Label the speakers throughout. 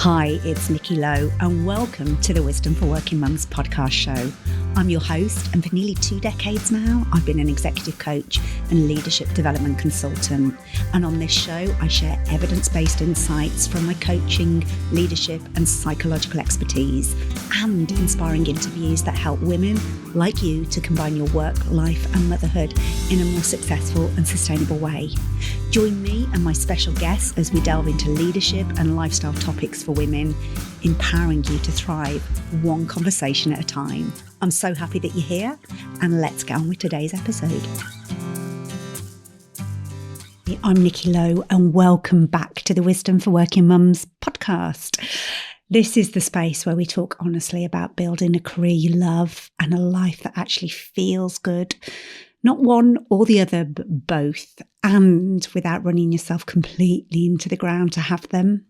Speaker 1: Hi, it's Nicky Lowe and welcome to the Wisdom for Working Mums podcast show. I'm your host, and for nearly 2 decades now, I've been an executive coach and leadership development consultant. And on this show, I share evidence-based insights from my coaching, leadership and psychological expertise, and inspiring interviews that help women like you to combine your work, life and motherhood in a more successful and sustainable way. Join me and my special guests as we delve into leadership and lifestyle topics for women, empowering you to thrive one conversation at a time. I'm so happy that you're here, and let's get on with today's episode. I'm Nicky Lowe and welcome back to the Wisdom for Working Mums podcast. This is the space where we talk honestly about building a career you love and a life that actually feels good. Not one or the other, but both, and without running yourself completely into the ground to have them.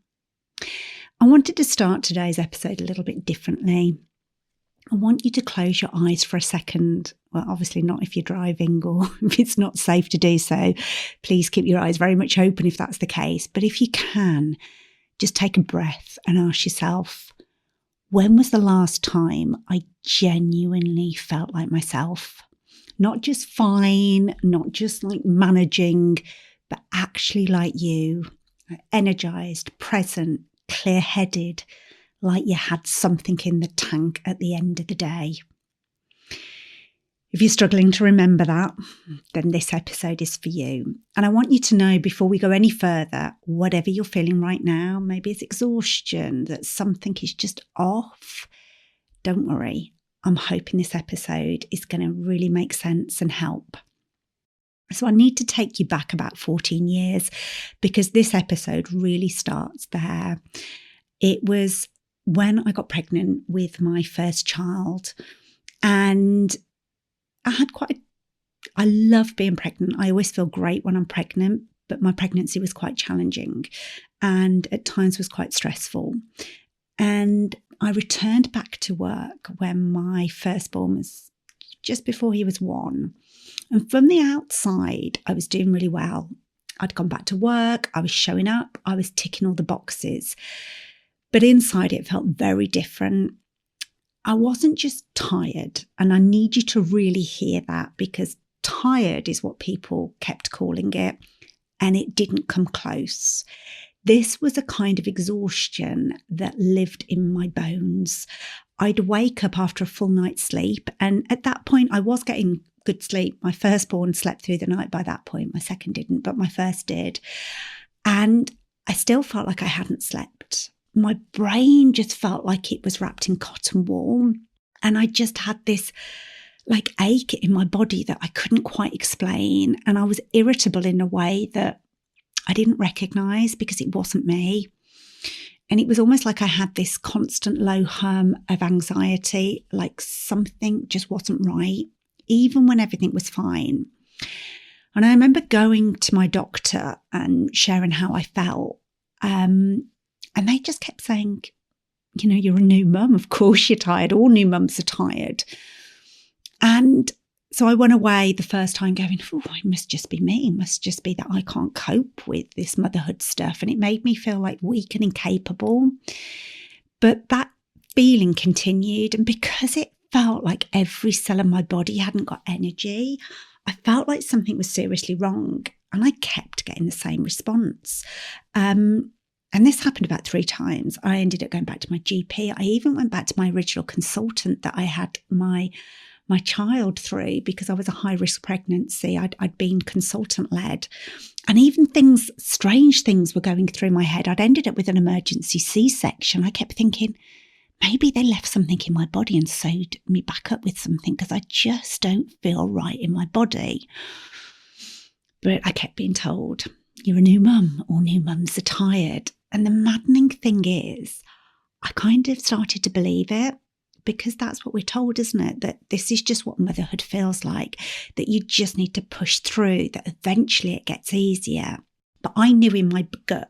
Speaker 1: I wanted to start today's episode a little bit differently. I want you to close your eyes for a second. Well, obviously not if you're driving or if it's not safe to do so. Please keep your eyes very much open if that's the case. But if you can, just take a breath and ask yourself, when was the last time I genuinely felt like myself? Not just fine, not just like managing, but actually like you, energized, present, clear-headed, like you had something in the tank at the end of the day. If you're struggling to remember that, then this episode is for you. And I want you to know before we go any further, whatever you're feeling right now, maybe it's exhaustion, that something is just off, don't worry. I'm hoping this episode is going to really make sense and help. So I need to take you back about 14 years because this episode really starts there. It was when I got pregnant with my first child, and I love being pregnant. I always feel great when I'm pregnant, but my pregnancy was quite challenging and at times was quite stressful. And I returned back to work when my firstborn was just before he was 1. And from the outside, I was doing really well. I'd gone back to work. I was showing up. I was ticking all the boxes. But inside, it felt very different. I wasn't just tired. And I need you to really hear that, because tired is what people kept calling it. And it didn't come close. This was a kind of exhaustion that lived in my bones. I'd wake up after a full night's sleep. And at that point, I was getting good sleep. My firstborn slept through the night by that point. My second didn't, but my first did. And I still felt like I hadn't slept. My brain just felt like it was wrapped in cotton wool. And I just had this like ache in my body that I couldn't quite explain. And I was irritable in a way that I didn't recognize because it wasn't me. And it was almost like I had this constant low hum of anxiety, like something just wasn't right, even when everything was fine. And I remember going to my doctor and sharing how I felt. And they just kept saying, you know, you're a new mum. Of course you're tired. All new mums are tired. And so I went away the first time going, oh, it must just be me. It must just be that I can't cope with this motherhood stuff. And it made me feel like weak and incapable. But that feeling continued. And because it felt like every cell in my body hadn't got energy, I felt like something was seriously wrong. And I kept getting the same response. And this happened about 3 times. I ended up going back to my GP. I even went back to my original consultant that I had my child through because I was a high-risk pregnancy. I'd been consultant-led. And even strange things were going through my head. I'd ended up with an emergency C-section. I kept thinking, maybe they left something in my body and sewed me back up with something because I just don't feel right in my body. But I kept being told, you're a new mum. All new mums are tired. And the maddening thing is, I kind of started to believe it because that's what we're told, isn't it? That this is just what motherhood feels like, that you just need to push through, that eventually it gets easier. But I knew in my gut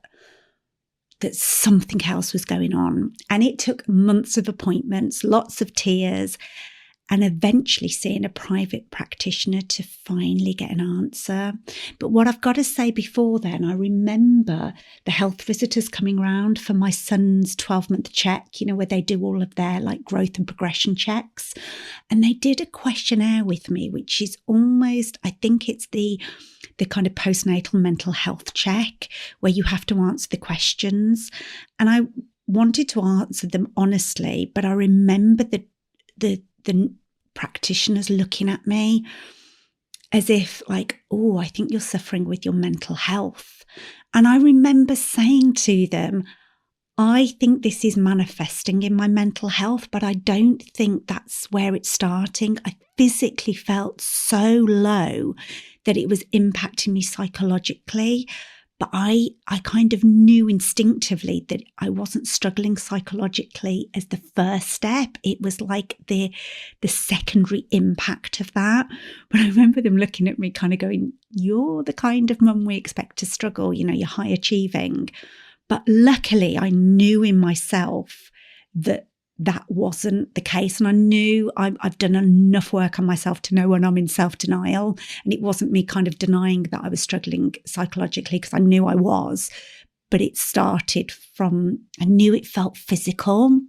Speaker 1: that something else was going on. And it took months of appointments, lots of tears. and eventually seeing a private practitioner to finally get an answer. But what I've got to say before then, I remember the health visitors coming round for my son's 12-month check, where they do all of their like growth and progression checks. And they did a questionnaire with me, which is almost, I think it's the kind of postnatal mental health check where you have to answer the questions. And I wanted to answer them honestly, but I remember the practitioners looking at me as if like, oh, I think you're suffering with your mental health. And I remember saying to them, I think this is manifesting in my mental health, but I don't think that's where it's starting. I physically felt so low that it was impacting me psychologically. But I kind of knew instinctively that I wasn't struggling psychologically as the first step. It was like the secondary impact of that. But I remember them looking at me kind of going, you're the kind of mum we expect to struggle, you're high achieving. But luckily I knew in myself that wasn't the case. And I knew I've done enough work on myself to know when I'm in self-denial. And it wasn't me kind of denying that I was struggling psychologically, because I knew I was. But it started from, I knew it felt physical.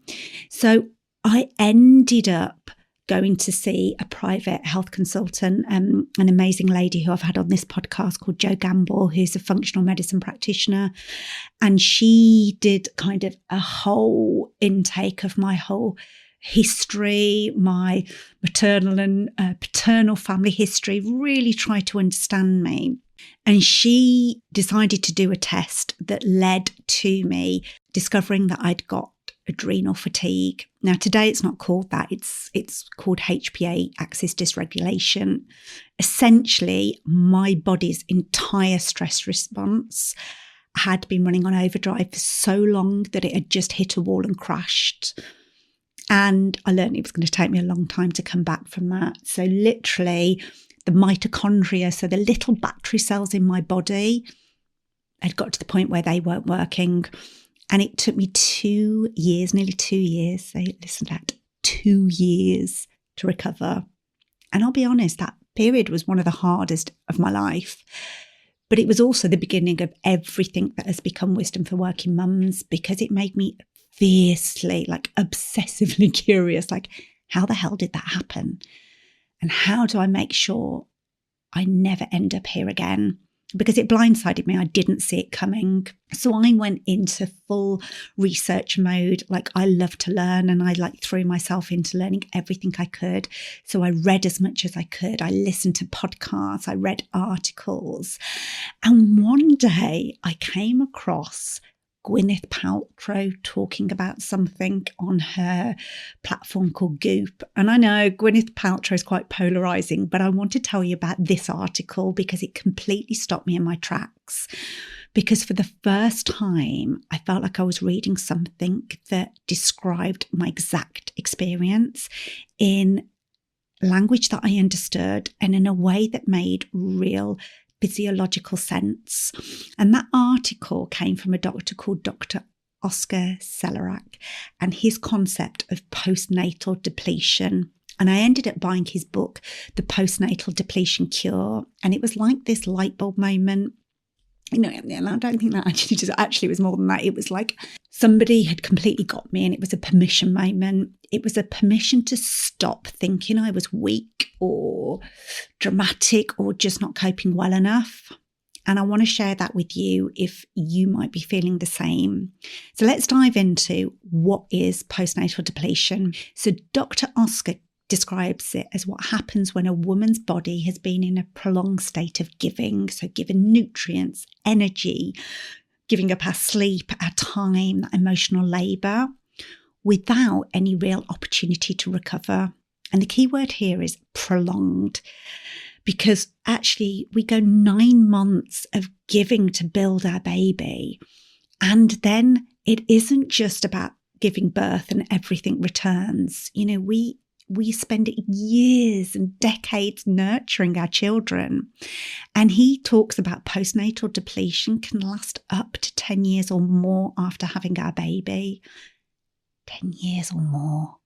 Speaker 1: So I ended up going to see a private health consultant, an amazing lady who I've had on this podcast called Jo Gamble, who's a functional medicine practitioner. And she did kind of a whole intake of my whole history, my maternal and paternal family history, really tried to understand me. And she decided to do a test that led to me discovering that I'd got adrenal fatigue. Now, today it's not called that. It's called HPA axis dysregulation. Essentially, my body's entire stress response had been running on overdrive for so long that it had just hit a wall and crashed. And I learned it was going to take me a long time to come back from that. So literally, the mitochondria, so the little battery cells in my body, had got to the point where they weren't working. And it took me 2 years, nearly 2 years, so listen to that, 2 years to recover. And I'll be honest, that period was one of the hardest of my life. But it was also the beginning of everything that has become Wisdom for Working Mums, because it made me fiercely, like obsessively curious, like how the hell did that happen? And how do I make sure I never end up here again? Because it blindsided me. I didn't see it coming. So I went into full research mode. Like, I love to learn, and I threw myself into learning everything I could. So I read as much as I could. I listened to podcasts. I read articles. And one day I came across Gwyneth Paltrow talking about something on her platform called Goop. And I know Gwyneth Paltrow is quite polarizing, but I want to tell you about this article because it completely stopped me in my tracks. Because for the first time, I felt like I was reading something that described my exact experience in language that I understood and in a way that made real physiological sense. And that article came from a doctor called Dr. Oscar Serrallach and his concept of postnatal depletion. And I ended up buying his book, The Postnatal Depletion Cure. And it was like this light bulb moment. And I don't think that actually was more than that. It was like somebody had completely got me, and it was a permission moment. It was a permission to stop thinking I was weak or dramatic or just not coping well enough. And I want to share that with you if you might be feeling the same. So let's dive into what is postnatal depletion. So Dr. Oscar describes it as what happens when a woman's body has been in a prolonged state of giving, so given nutrients, energy, giving up our sleep, our time, that emotional labour, without any real opportunity to recover. And the key word here is prolonged, because actually we go 9 months of giving to build our baby. And then it isn't just about giving birth and everything returns. We spend years and decades nurturing our children. And he talks about postnatal depletion can last up to 10 years or more after having our baby. 10 years or more.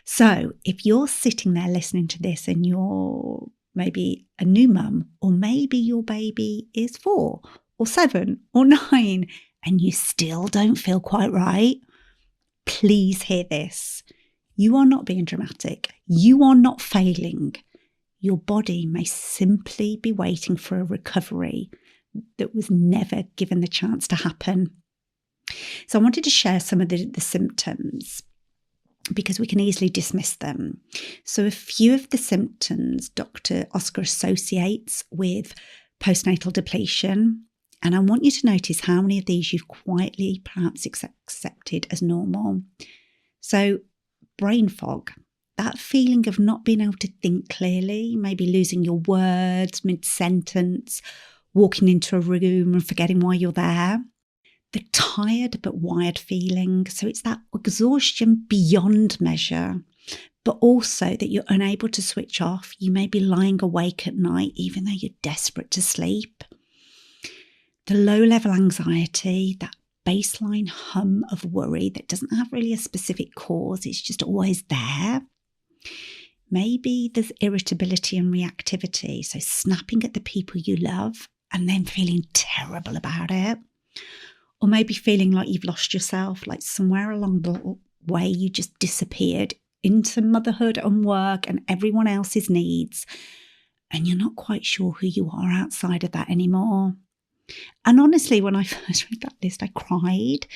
Speaker 1: So if you're sitting there listening to this and you're maybe a new mum, or maybe your baby is 4 or 7 or 9 and you still don't feel quite right, please hear this. You are not being dramatic. You are not failing. Your body may simply be waiting for a recovery that was never given the chance to happen. So I wanted to share some of the symptoms because we can easily dismiss them. So a few of the symptoms Dr. Oscar associates with postnatal depletion, and I want you to notice how many of these you've quietly perhaps accepted as normal. So brain fog, that feeling of not being able to think clearly, maybe losing your words mid-sentence, walking into a room and forgetting why you're there. The tired but wired feeling. So it's that exhaustion beyond measure, but also that you're unable to switch off. You may be lying awake at night, even though you're desperate to sleep. The low-level anxiety, that baseline hum of worry that doesn't have really a specific cause. It's just always there. Maybe there's irritability and reactivity. So snapping at the people you love and then feeling terrible about it. Or maybe feeling like you've lost yourself, like somewhere along the way you just disappeared into motherhood and work and everyone else's needs. And you're not quite sure who you are outside of that anymore. And honestly, when I first read that list, I cried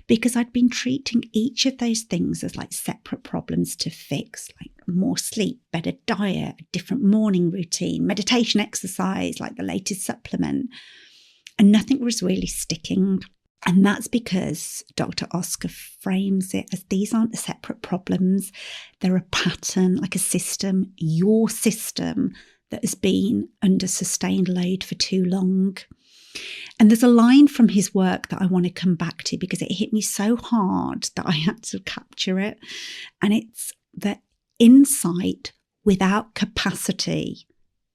Speaker 1: because I'd been treating each of those things as like separate problems to fix, like more sleep, better diet, a different morning routine, meditation, exercise, like the latest supplement. And nothing was really sticking. And that's because Dr. Oscar frames it as these aren't separate problems. They're a pattern, like a system, your system that has been under sustained load for too long. And there's a line from his work that I want to come back to because it hit me so hard that I had to capture it. And it's that insight without capacity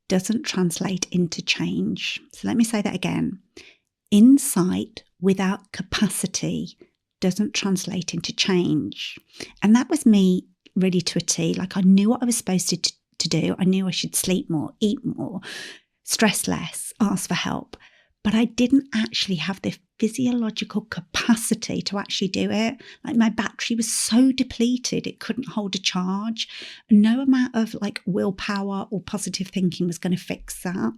Speaker 1: doesn't translate into change. So let me say that again. Insight without capacity doesn't translate into change. And that was me really to a T. Like I knew what I was supposed to do. I knew I should sleep more, eat more, stress less, ask for help. But I didn't actually have the physiological capacity to actually do it. Like my battery was so depleted, it couldn't hold a charge. No amount of like willpower or positive thinking was going to fix that.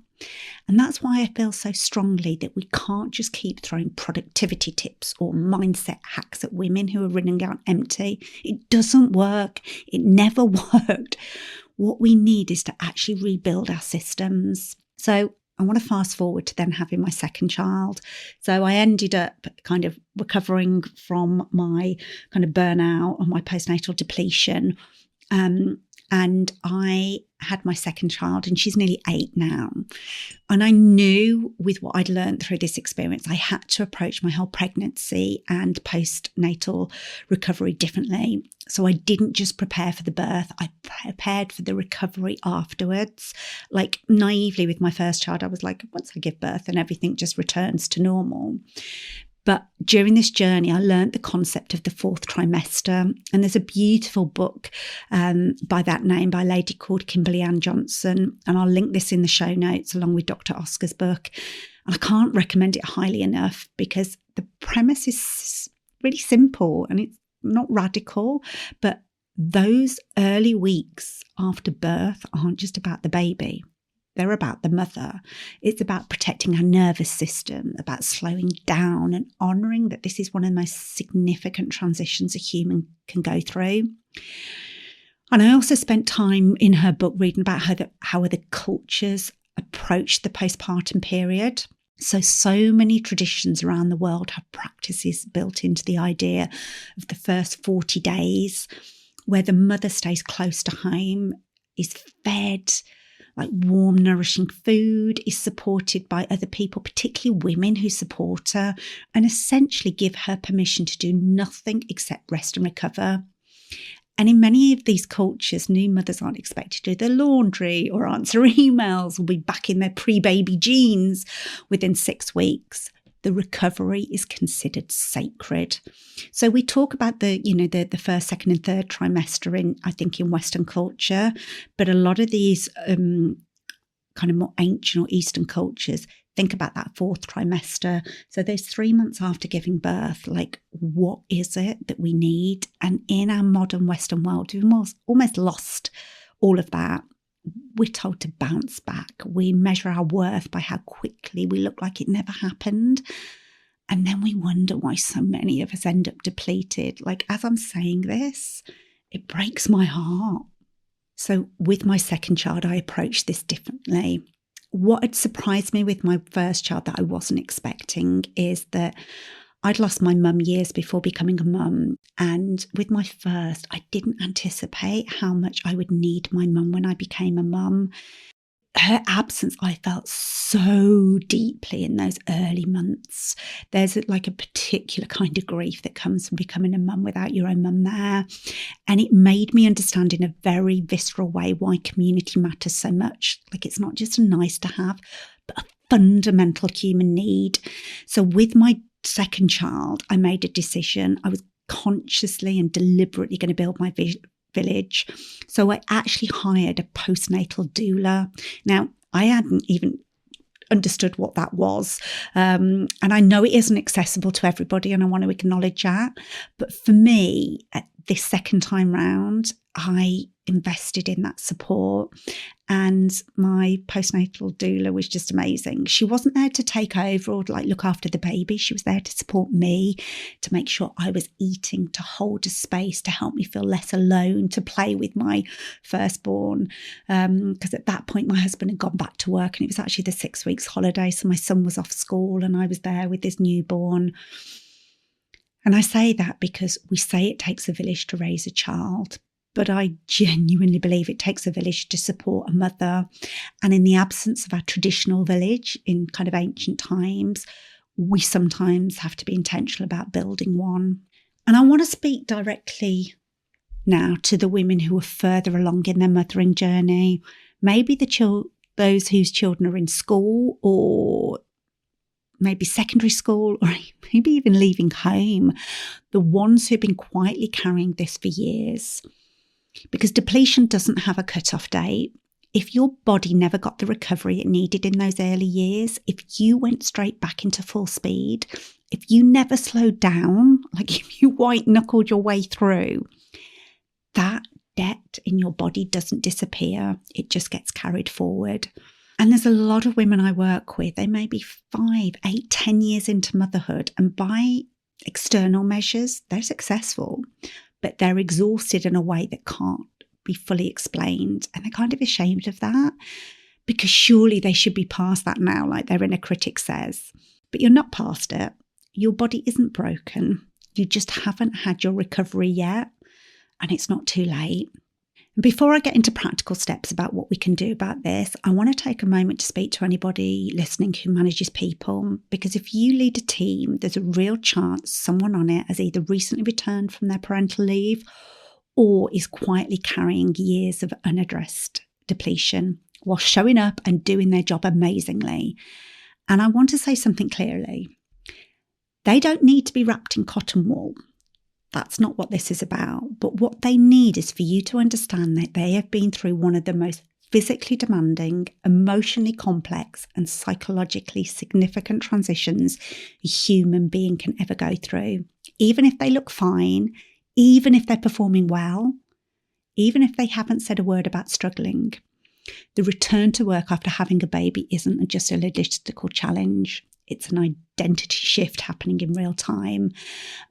Speaker 1: And that's why I feel so strongly that we can't just keep throwing productivity tips or mindset hacks at women who are running out empty. It doesn't work. It never worked. What we need is to actually rebuild our systems. So I want to fast forward to then having my second child. So I ended up kind of recovering from my kind of burnout and my postnatal depletion. And I had my second child and she's nearly 8 now. And I knew with what I'd learned through this experience, I had to approach my whole pregnancy and postnatal recovery differently. So I didn't just prepare for the birth, I prepared for the recovery afterwards. Like naively with my first child, I was like, once I give birth and everything just returns to normal. But during this journey, I learned the concept of the 4th trimester. And there's a beautiful book by that name by a lady called Kimberly Ann Johnson. And I'll link this in the show notes along with Dr. Oscar's book. And I can't recommend it highly enough because the premise is really simple and it's not radical. But those early weeks after birth aren't just about the baby. They're about the mother. It's about protecting her nervous system, about slowing down and honouring that this is one of the most significant transitions a human can go through. And I also spent time in her book reading about how other cultures approach the postpartum period. So many traditions around the world have practices built into the idea of the first 40 days where the mother stays close to home, is fed like warm, nourishing food, is supported by other people, particularly women who support her, and essentially give her permission to do nothing except rest and recover. And in many of these cultures, new mothers aren't expected to do their laundry or answer emails or be back in their pre-baby jeans within 6 weeks. the recovery is considered sacred. So we talk about the first, second and third trimester in Western culture, but a lot of these kind of more ancient or Eastern cultures think about that fourth trimester. So those 3 months after giving birth, like, what is it that we need? And in our modern Western world, we've almost lost all of that. We're told to bounce back. We measure our worth by how quickly we look like it never happened. And then we wonder why so many of us end up depleted. Like, as I'm saying this, it breaks my heart. So with my second child, I approached this differently. What had surprised me with my first child that I wasn't expecting is that I'd lost my mum years before becoming a mum. And with my first, I didn't anticipate how much I would need my mum when I became a mum. Her absence, I felt so deeply in those early months. There's like a particular kind of grief that comes from becoming a mum without your own mum there. And it made me understand in a very visceral way why community matters so much. Like, it's not just a nice to have, but a fundamental human need. So with my second child, I made a decision. I was consciously and deliberately going to build my village. So I actually hired a postnatal doula. Now, I hadn't even understood what that was. And I know it isn't accessible to everybody, and I want to acknowledge that. But for me, at this second time round, I invested in that support, and my postnatal doula was just amazing. She wasn't there to take over or like look after the baby. She was there to support me, to make sure I was eating, to hold a space, to help me feel less alone, to play with my firstborn. Because at that point, my husband had gone back to work, and it was actually the 6 weeks holiday. So my son was off school and I was there with this newborn. And I say that because we say it takes a village to raise a child, but I genuinely believe it takes a village to support a mother. And in the absence of our traditional village in kind of ancient times, we sometimes have to be intentional about building one. And I want to speak directly now to the women who are further along in their mothering journey, maybe those whose children are in school or maybe secondary school, or maybe even leaving home, the ones who've been quietly carrying this for years. Because depletion doesn't have a cut-off date. If your body never got the recovery it needed in those early years, if you went straight back into full speed, if you never slowed down, like if you white-knuckled your way through, that debt in your body doesn't disappear. It just gets carried forward. And there's a lot of women I work with, they may be 5, 8, 10 years into motherhood, and by external measures, they're successful, but they're exhausted in a way that can't be fully explained. And they're kind of ashamed of that, because surely they should be past that now, like their inner critic says. But you're not past it. Your body isn't broken. You just haven't had your recovery yet, and it's not too late. Before I get into practical steps about what we can do about this, I want to take a moment to speak to anybody listening who manages people, because if you lead a team, there's a real chance someone on it has either recently returned from their parental leave or is quietly carrying years of unaddressed depletion while showing up and doing their job amazingly. And I want to say something clearly. They don't need to be wrapped in cotton wool. That's not what this is about. But what they need is for you to understand that they have been through one of the most physically demanding, emotionally complex, and psychologically significant transitions a human being can ever go through. Even if they look fine, even if they're performing well, even if they haven't said a word about struggling, the return to work after having a baby isn't just a logistical challenge. It's an identity shift happening in real time.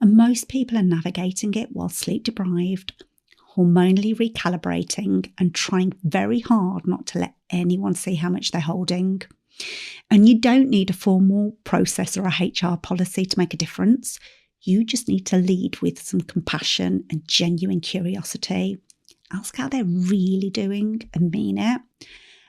Speaker 1: And most people are navigating it while sleep deprived, hormonally recalibrating, and trying very hard not to let anyone see how much they're holding. And you don't need a formal process or a HR policy to make a difference. You just need to lead with some compassion and genuine curiosity. Ask how they're really doing and mean it,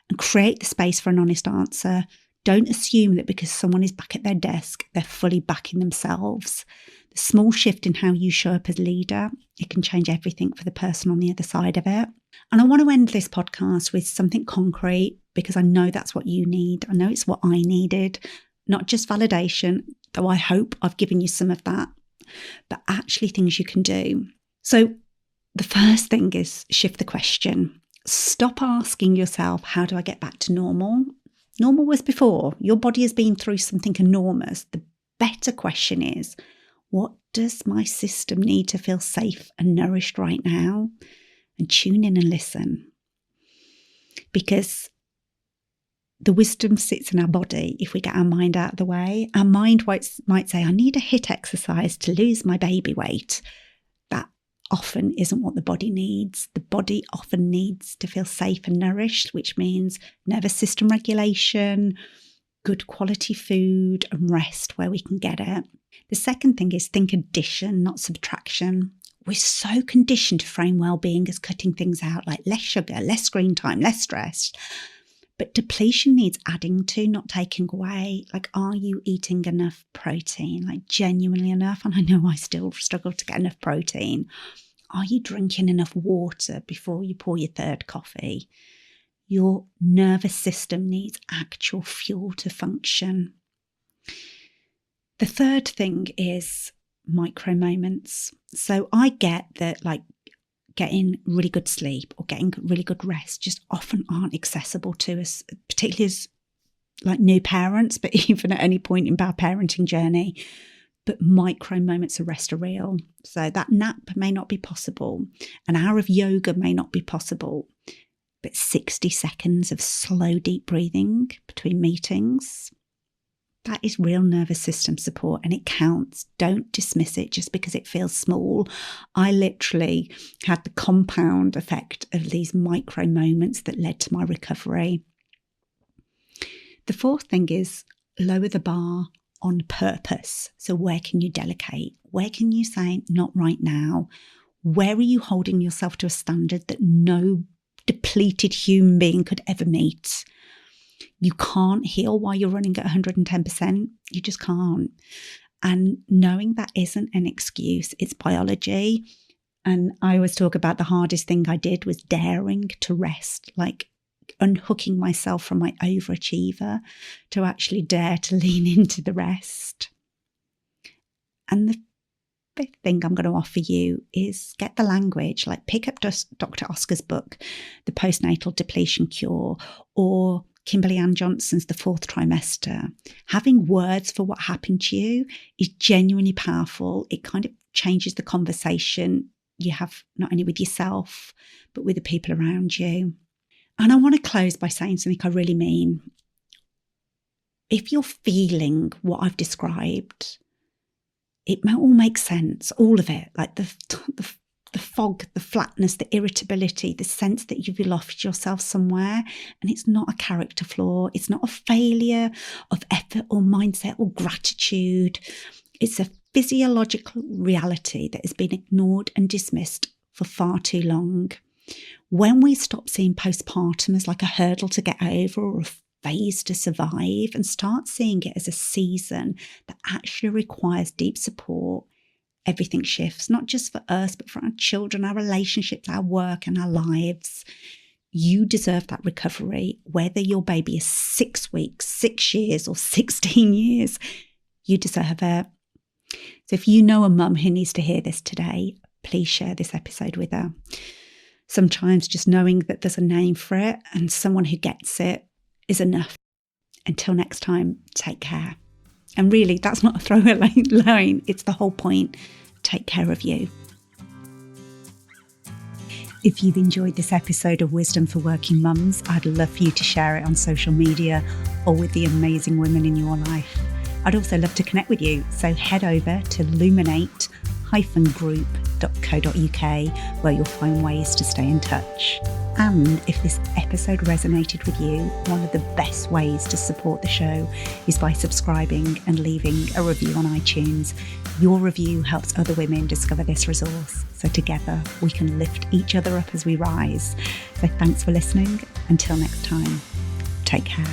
Speaker 1: and create the space for an honest answer. Don't assume that because someone is back at their desk, they're fully back in themselves. The small shift in how you show up as leader, it can change everything for the person on the other side of it. And I want to end this podcast with something concrete, because I know that's what you need. I know it's what I needed. Not just validation, though I hope I've given you some of that, but actually things you can do. So the first thing is shift the question. Stop asking yourself, how do I get back to normal? Normal was before. Your body has been through something enormous. The better question is, what does my system need to feel safe and nourished right now? And tune in and listen. Because the wisdom sits in our body if we get our mind out of the way. Our mind might say, I need a HIIT exercise to lose my baby weight. That often isn't what the body needs. The body often needs to feel safe and nourished, which means nervous system regulation, good quality food and rest where we can get it. The second thing is think addition, not subtraction. We're so conditioned to frame well-being as cutting things out, like less sugar, less screen time, less stress. But depletion needs adding to, not taking away. Like, are you eating enough protein? Like, genuinely enough? And I know I still struggle to get enough protein. Are you drinking enough water before you pour your third coffee? Your nervous system needs actual fuel to function. The third thing is micro moments. So I get that, like, getting really good sleep or getting really good rest just often aren't accessible to us, particularly as like new parents, but even at any point in our parenting journey. But micro moments of rest are real. So that nap may not be possible. An hour of yoga may not be possible. But 60 seconds of slow, deep breathing between meetings, that is real nervous system support, and it counts. Don't dismiss it just because it feels small. I literally had the compound effect of these micro moments that led to my recovery. The fourth thing is lower the bar on purpose. So where can you delegate? Where can you say, not right now? Where are you holding yourself to a standard that no depleted human being could ever meet? You can't heal while you're running at 110%. You just can't. And knowing that isn't an excuse, it's biology. And I always talk about the hardest thing I did was daring to rest, like unhooking myself from my overachiever to actually dare to lean into the rest. And the fifth thing I'm going to offer you is get the language, like pick up Dr. Oscar's book, The Postnatal Depletion Cure, or Kimberly Ann Johnson's The Fourth Trimester. Having words for what happened to you is genuinely powerful. It kind of changes the conversation you have not only with yourself, but with the people around you. And I want to close by saying something I really mean. If you're feeling what I've described, it all makes sense, all of it, like the fog, the flatness, the irritability, the sense that you've lost yourself somewhere. And it's not a character flaw. It's not a failure of effort or mindset or gratitude. It's a physiological reality that has been ignored and dismissed for far too long. When we stop seeing postpartum as like a hurdle to get over or a phase to survive and start seeing it as a season that actually requires deep support, everything shifts, not just for us, but for our children, our relationships, our work and our lives. You deserve that recovery, whether your baby is 6 weeks, 6 years or 16 years, you deserve it. So if you know a mum who needs to hear this today, please share this episode with her. Sometimes just knowing that there's a name for it and someone who gets it is enough. Until next time, take care. And really, that's not a throwaway line. It's the whole point. Take care of you. If you've enjoyed this episode of Wisdom for Working Mums, I'd love for you to share it on social media or with the amazing women in your life. I'd also love to connect with you. So head over to luminate-group.co.uk where you'll find ways to stay in touch. And if this episode resonated with you, one of the best ways to support the show is by subscribing and leaving a review on iTunes. Your review helps other women discover this resource. So together we can lift each other up as we rise. So thanks for listening. Until next time, take care.